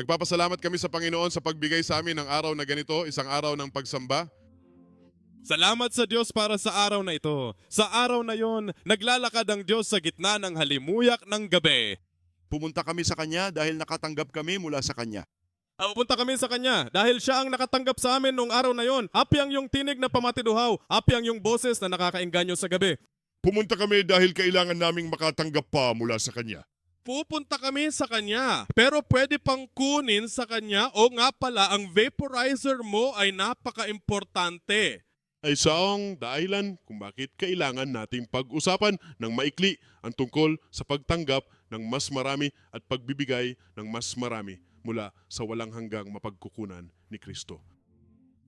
Nagpapasalamat kami sa Panginoon sa pagbigay sa amin ng araw na ganito, isang araw ng pagsamba. Salamat sa Diyos para sa araw na ito. Sa araw na yon, naglalakad ang Diyos sa gitna ng halimuyak ng gabi. Pumunta kami sa Kanya dahil nakatanggap kami mula sa Kanya. Pupunta kami sa Kanya dahil Siya ang nakatanggap sa amin noong araw na yon. Apyang yung tinig na pamatiduhaw, apyang yung boses na nakakaengganyo sa gabi. Pumunta kami dahil kailangan naming makatanggap pa mula sa Kanya. Pupunta kami sa Kanya, pero pwede pang kunin sa Kanya o nga pala ang vaporizer mo ay napaka-importante. Ay isang dahilan kung bakit kailangan nating pag-usapan ng maikli ang tungkol sa pagtanggap ng mas marami at pagbibigay ng mas marami mula sa walang hanggang mapagkukunan ni Kristo.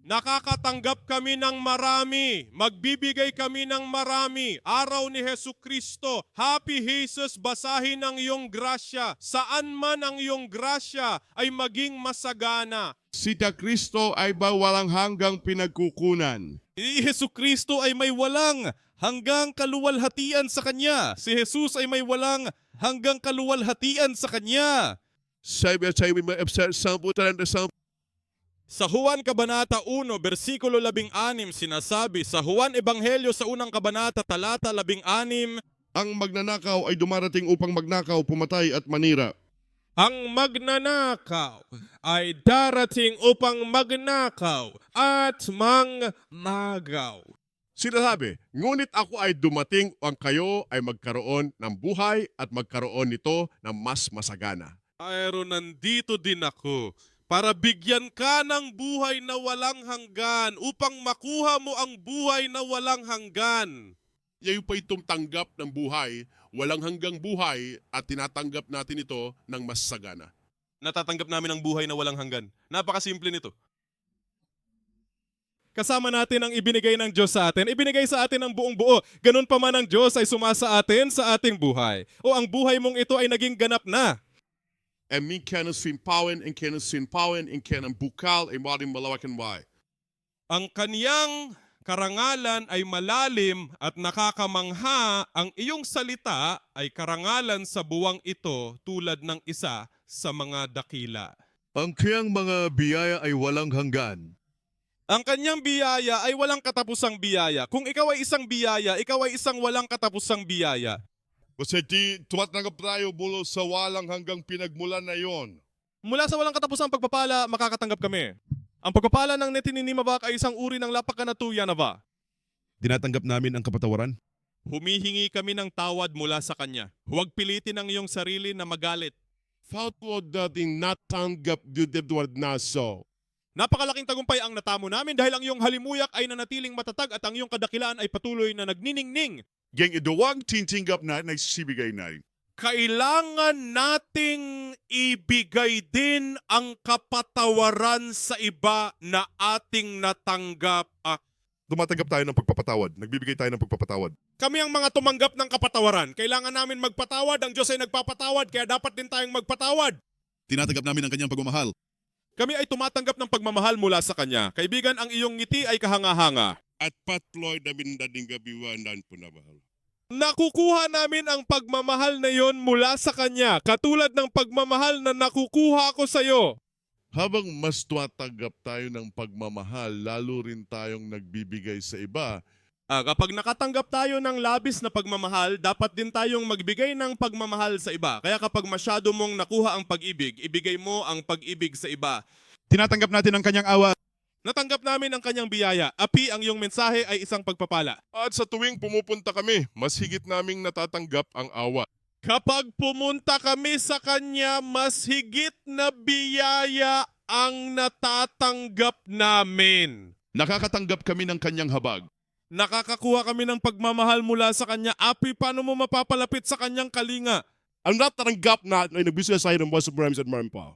Nakakatanggap kami ng marami. Magbibigay kami ng marami. Araw ni Hesu Kristo. Happy Jesus, basahin ang iyong grasya. Saan man ang iyong grasya ay maging masagana. Si Kristo ay ba walang hanggang pinagkukunan? Si Hesu Kristo ay may walang hanggang kaluwalhatian sa Kanya. Si Jesus ay may walang hanggang kaluwalhatian sa Kanya. Sa Juan Kabanata 1, versikulo 16 sinasabi, sa Juan Ebanghelyo sa unang kabanata, talata 16, Ang magnanakaw ay dumarating upang magnakaw, pumatay at manira. ang magnanakaw ay darating upang magnakaw at mangnagaw. Sinasabi, ngunit ako ay dumating ang kayo ay magkaroon ng buhay at magkaroon nito ng mas masagana. Pero nandito din ako para bigyan ka ng buhay na walang hanggan, upang makuha mo ang buhay na walang hanggan. Yayo pa itong tanggap ng buhay, walang hanggang buhay at tinatanggap natin ito ng mas sagana. Natatanggap namin ang buhay na walang hanggan. Napakasimple nito. Kasama natin ang ibinigay ng Diyos sa atin. Ibinigay sa atin ang buong buo. Ganun pa man ang Diyos ay sumasa atin sa ating buhay. O ang buhay mong ito ay naging ganap na. En min kennis sin pauen, en kennis sin pauen, en kennen bukal, en maring malawakan way. Ang kaniyang karangalan ay malalim at nakakamangha. Ang iyong salita ay karangalan sa buwang ito tulad ng isa sa mga dakila. Ang kanyang mga biyaya ay walang hanggan. Ang kanyang biyaya ay walang katapusang biyaya. Kung ikaw ay isang biyaya, ikaw ay isang walang katapusang biyaya. Kasi tumatanggap tayo mula sa walang hanggang pinagmulan na yon. Mula sa walang katapusang pagpapala, makakatanggap kami. Ang pagpapala ng Netininimabak ay isang uri ng lapakanatuya na ba? Tinatanggap namin ang kapatawaran. Humihingi kami ng tawad mula sa Kanya. Huwag pilitin ang iyong sarili na magalit. Fatwa dating natanggap dudebdwad na so. Napakalaking tagumpay ang natamo namin dahil ang iyong halimuyak ay nanatiling matatag at ang iyong kadakilaan ay patuloy na nagniningning. Geng iduwag tintinggap na nagsibigay na rin. Kailangan nating ibigay din ang kapatawaran sa iba na ating natanggap. Tumatanggap tayo ng pagpapatawad. Nagbibigay tayo ng pagpapatawad. Kami ang mga tumanggap ng kapatawaran. Kailangan namin magpatawad. Ang Diyos ay nagpapatawad, kaya dapat din tayong magpatawad. Tinatanggap namin ang kanyang pagmamahal. Kami ay tumatanggap ng pagmamahal mula sa Kanya. Kaibigan, ang iyong ngiti ay kahanga-hanga. At patloy na bindading gabiwanan po na bahal. Nakukuha namin ang pagmamahal na yon mula sa Kanya, katulad ng pagmamahal na nakukuha ko sa iyo. Habang mas tumatanggap tayo ng pagmamahal, lalo rin tayong nagbibigay sa iba. Kapag nakatanggap tayo ng labis na pagmamahal, dapat din tayong magbigay ng pagmamahal sa iba. Kaya kapag masyado mong nakuha ang pag-ibig, ibigay mo ang pag-ibig sa iba. Tinatanggap natin ang kanyang awa. Natanggap namin ang kanyang biyaya. Api, ang iyong mensahe ay isang pagpapala. At sa tuwing pumupunta kami, mas higit naming natatanggap ang awa. Kapag pumunta kami sa Kanya, mas higit na biyaya ang natatanggap namin. Nakakatanggap kami ng kanyang habag. Nakakakuha kami ng pagmamahal mula sa Kanya. Api, paano mo mapapalapit sa Kanyang kalinga? Ang natatanggap natin ay nagbisya sa ng Boss of Rams at Marampa.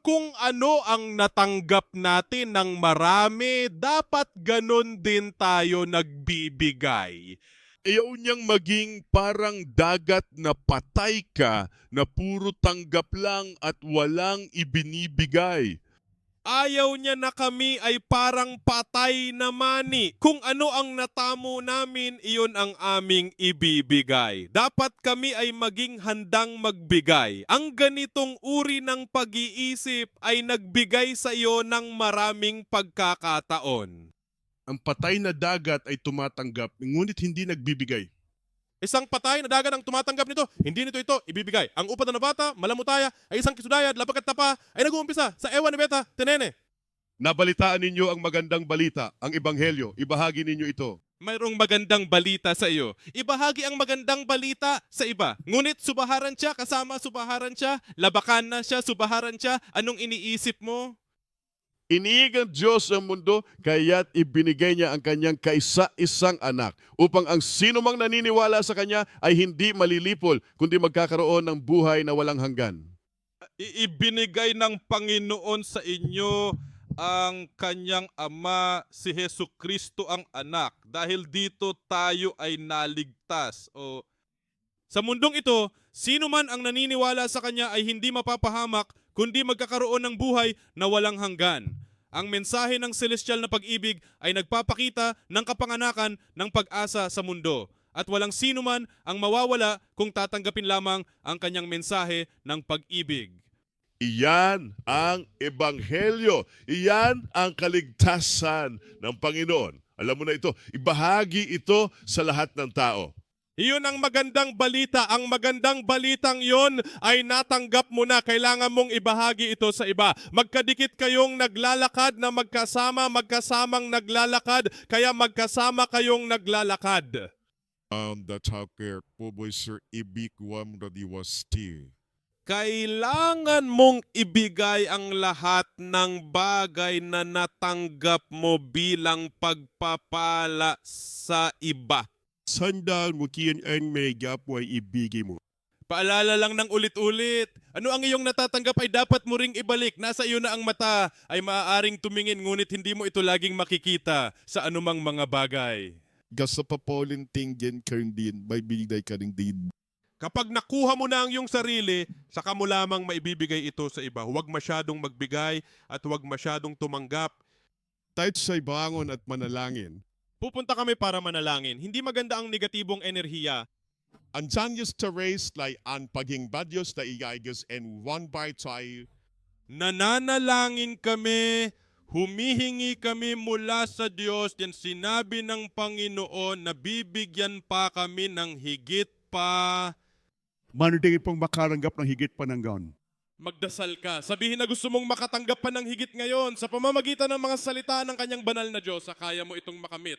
Kung ano ang natanggap natin ng marami, dapat ganon din tayo nagbibigay. Ayaw niyang maging parang dagat na patay ka na puro tanggap lang at walang ibinibigay. Ayaw niya na kami ay parang patay na mani. Kung ano ang natamo namin, iyon ang aming ibibigay. Dapat kami ay maging handang magbigay. Ang ganitong uri ng pag-iisip ay nagbigay sa iyo ng maraming pagkakataon. Ang patay na dagat ay tumatanggap, ngunit hindi nagbibigay. Isang patay na dagat ang tumatanggap nito, hindi nito ito ibibigay. Ang upat na bata, malamutaya, ay isang kisudayad, lapagat tapa, ay nag-uumpisa sa ewan ni Beta, tenene. Nabalitaan ninyo ang magandang balita, ang ebanghelyo. Ibahagi ninyo ito. Mayroong magandang balita sa iyo. Ibahagi ang magandang balita sa iba. Ngunit subaharan siya, kasama subaharan siya, labakan na siya, subaharan siya, anong iniisip mo? Iniig ng Diyos ang mundo, kaya't ibinigay niya ang kanyang kaisa-isang anak upang ang sino mang naniniwala sa kanya ay hindi malilipol, kundi magkakaroon ng buhay na walang hanggan. Ibinigay ng Panginoon sa inyo ang kanyang ama, si Hesu Kristo ang anak. Dahil dito tayo ay naligtas. Sa mundong ito, sino man ang naniniwala sa kanya ay hindi mapapahamak, kundi magkakaroon ng buhay na walang hanggan. Ang mensahe ng celestial na pag-ibig ay nagpapakita ng kapanganakan ng pag-asa sa mundo. At walang sino man ang mawawala kung tatanggapin lamang ang kanyang mensahe ng pag-ibig. Iyan ang ebanghelyo. Iyan ang kaligtasan ng Panginoon. Alam mo na ito, ibahagi ito sa lahat ng tao. Iyon ang magandang balita. Ang magandang balitang yon ay natanggap mo na. Kailangan mong ibahagi ito sa iba. Magkadikit kayong naglalakad na magkasamang naglalakad, kaya magkasama kayong naglalakad. Taker po boy sir ibikwam radiwasti. Kailangan mong ibigay ang lahat ng bagay na natanggap mo bilang pagpapala sa iba. Sandal mo kiyan ang may gapway ibigi mo. Paalala lang ng ulit-ulit. Ano ang iyong natatanggap ay dapat mo ring ibalik. Nasa iyo na ang mata ay maaaring tumingin ngunit hindi mo ito laging makikita sa anumang mga bagay. Gasa pa Paulin tingin ka rin din, may bigay ka rin din. Kapag nakuha mo na ang iyong sarili, saka mo lamang maibibigay ito sa iba. Huwag masyadong magbigay at huwag masyadong tumanggap. Kahit siya'y bangon at manalangin. Pupunta kami para manalangin. Hindi maganda ang negatibong enerhiya. Anjan yus to race like an paging badyos na igaygas and one by tayo. Nananalangin kami, humihingi kami mula sa Diyos. Yan sinabi ng Panginoon na bibigyan pa kami ng higit pa. Manudingin pong makaranggap ng higit pa ng gaon. Magdasal ka. Sabihin na gusto mong makatanggap pa ng higit ngayon sa pamamagitan ng mga salita ng kanyang banal na Diyos, kaya mo itong makamit.